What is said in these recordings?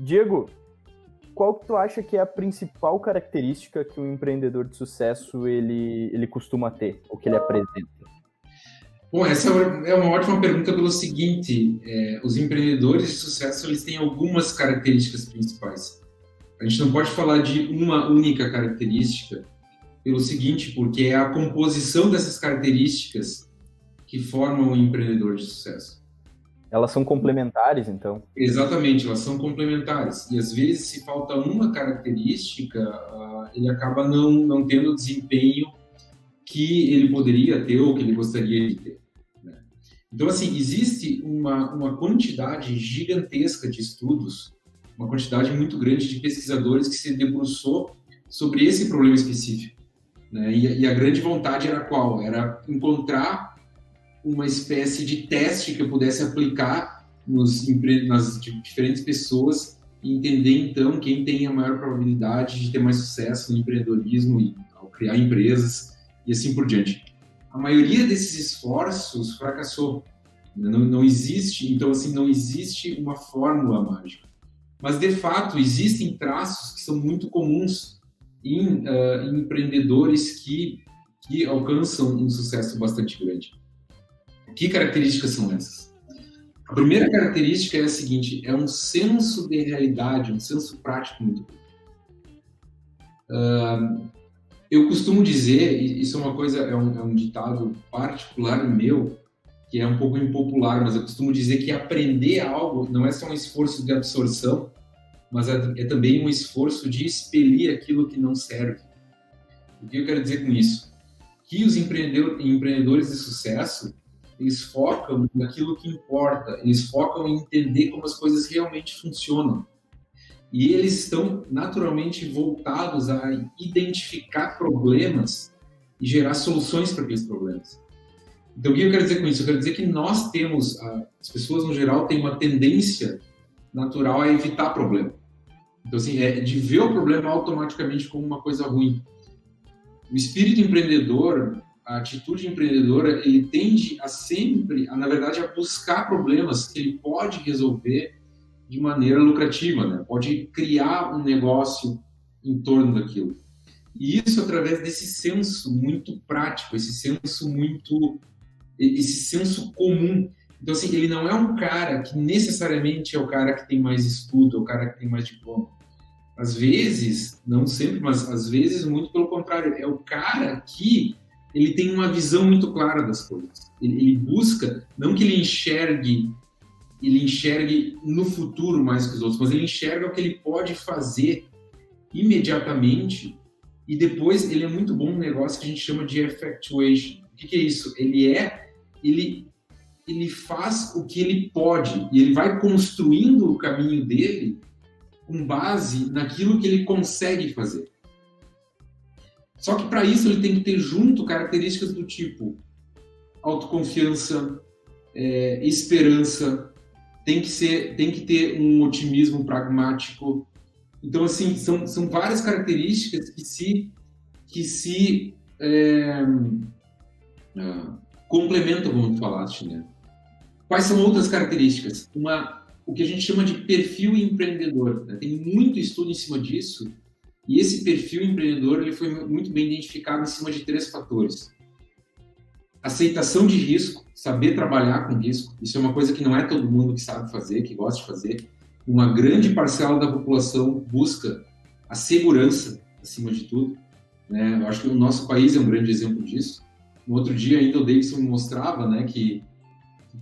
Diego, qual que tu acha que é a principal característica que um empreendedor de sucesso ele costuma ter, ou que ele apresenta? Bom, essa é uma ótima pergunta pelo seguinte, os empreendedores de sucesso eles têm algumas características principais. A gente não pode falar de uma única característica pelo seguinte, porque é a composição dessas características que formam um empreendedor de sucesso. Elas são complementares, então? Exatamente, elas são complementares. E às vezes, se falta uma característica, ele acaba não tendo o desempenho que ele poderia ter ou que ele gostaria de ter. Né? Então, assim, existe uma quantidade gigantesca de estudos, uma quantidade muito grande de pesquisadores que se debruçou sobre esse problema específico. Né? E a grande vontade era qual? Era encontrar uma espécie de teste que eu pudesse aplicar nas diferentes pessoas e entender, então, quem tem a maior probabilidade de ter mais sucesso no empreendedorismo e ao criar empresas e assim por diante. A maioria desses esforços fracassou. Não existe, então, assim, não existe uma fórmula mágica. Mas, de fato, existem traços que são muito comuns em empreendedores que alcançam um sucesso bastante grande. Que características são essas? A primeira característica é a seguinte, é um senso de realidade, um senso prático muito bom. Eu costumo dizer, isso é uma coisa, é um ditado particular meu, que é um pouco impopular, mas eu costumo dizer que aprender algo não é só um esforço de absorção, mas é também um esforço de expelir aquilo que não serve. O que eu quero dizer com isso? Que os empreendedores de sucesso, eles focam naquilo que importa, eles focam em entender como as coisas realmente funcionam. E eles estão naturalmente voltados a identificar problemas e gerar soluções para aqueles problemas. Então, o que eu quero dizer com isso? Eu quero dizer que nós temos, as pessoas no geral têm uma tendência natural a evitar problema. Então, assim, de ver o problema automaticamente como uma coisa ruim. O espírito empreendedor, a atitude empreendedora, ele tende a sempre, na verdade, a buscar problemas que ele pode resolver de maneira lucrativa, né? Pode criar um negócio em torno daquilo. E isso através desse senso muito prático, esse senso comum. Então, assim, ele não é um cara que necessariamente é o cara que tem mais estudo, é o cara que tem mais diploma. Às vezes, não sempre, mas às vezes, muito pelo contrário, é o cara que ele tem uma visão muito clara das coisas. Ele busca, não que ele enxergue no futuro mais que os outros, mas ele enxerga o que ele pode fazer imediatamente e depois ele é muito bom no negócio que a gente chama de effectuation. O que é isso? Ele faz o que ele pode e ele vai construindo o caminho dele com base naquilo que ele consegue fazer. Só que para isso ele tem que ter junto características do tipo autoconfiança, esperança, tem que ter um otimismo pragmático. Então, assim, são várias características que se complementam, como tu falaste, né? Quais são outras características? O que a gente chama de perfil empreendedor. Né? Tem muito estudo em cima disso, e esse perfil empreendedor ele foi muito bem identificado em cima de 3 fatores. Aceitação de risco, saber trabalhar com risco. Isso é uma coisa que não é todo mundo que sabe fazer, que gosta de fazer. Uma grande parcela da população busca a segurança, acima de tudo. Né? Eu acho que o nosso país é um grande exemplo disso. No outro dia ainda o Davidson me mostrava, né, que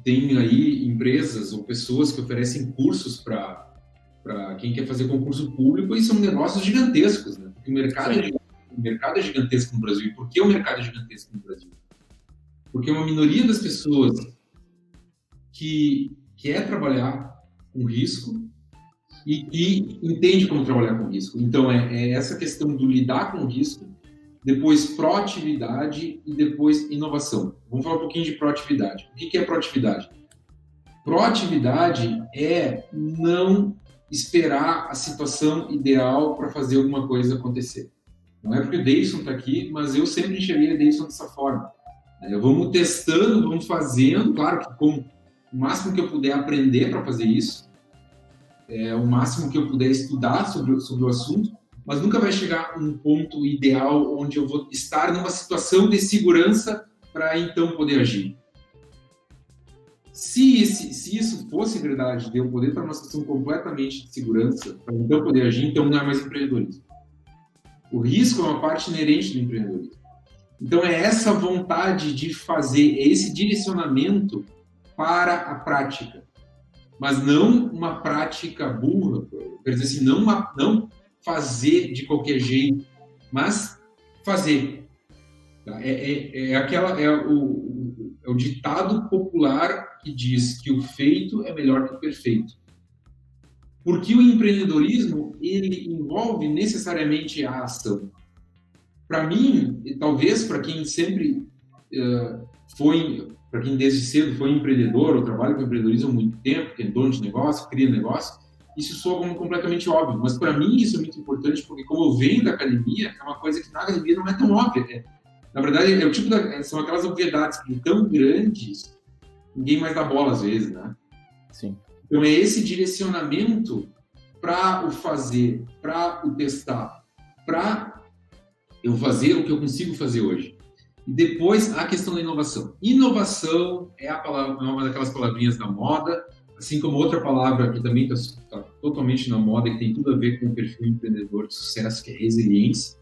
tem aí empresas ou pessoas que oferecem cursos para quem quer fazer concurso público e são negócios gigantescos, né? Porque o mercado é gigantesco no Brasil. E por que o mercado é gigantesco no Brasil? Porque uma minoria das pessoas que quer trabalhar com risco e que entende como trabalhar com risco. Então, é essa questão do lidar com o risco, depois proatividade e depois inovação. Vamos falar um pouquinho de proatividade. O que é proatividade? Proatividade é não esperar a situação ideal para fazer alguma coisa acontecer. Não é porque o Davidson está aqui, mas eu sempre enxerguei o Davidson dessa forma. Vamos testando, vamos fazendo, claro que com o máximo que eu puder aprender para fazer isso, o máximo que eu puder estudar sobre o assunto, mas nunca vai chegar a um ponto ideal onde eu vou estar numa situação de segurança para então poder agir. Se isso fosse verdade, de eu poder estar numa situação completamente de segurança para então poder agir, então não é mais empreendedorismo. O risco é uma parte inerente do empreendedorismo. Então é essa vontade de fazer, é esse direcionamento para a prática, mas não uma prática burra, quer dizer assim, não fazer de qualquer jeito, mas fazer. Tá? É o ditado popular que diz que o feito é melhor que o perfeito. Porque o empreendedorismo, ele envolve necessariamente a ação. Para mim, e talvez para quem sempre para quem desde cedo foi empreendedor, ou trabalha com empreendedorismo há muito tempo, que é dono de negócio, cria negócio, isso soa como completamente óbvio. Mas para mim isso é muito importante, porque como eu venho da academia, é uma coisa que na academia não é tão óbvia. Na verdade, é o tipo são aquelas obviedades que tão grandes, ninguém mais dá bola às vezes, né? Sim. Então é esse direcionamento para o fazer, para o testar, para eu fazer o que eu consigo fazer hoje. E depois a questão da inovação. Inovação é uma daquelas palavrinhas da moda, assim como outra palavra que também está totalmente na moda e que tem tudo a ver com o perfil empreendedor de sucesso, que é resiliência.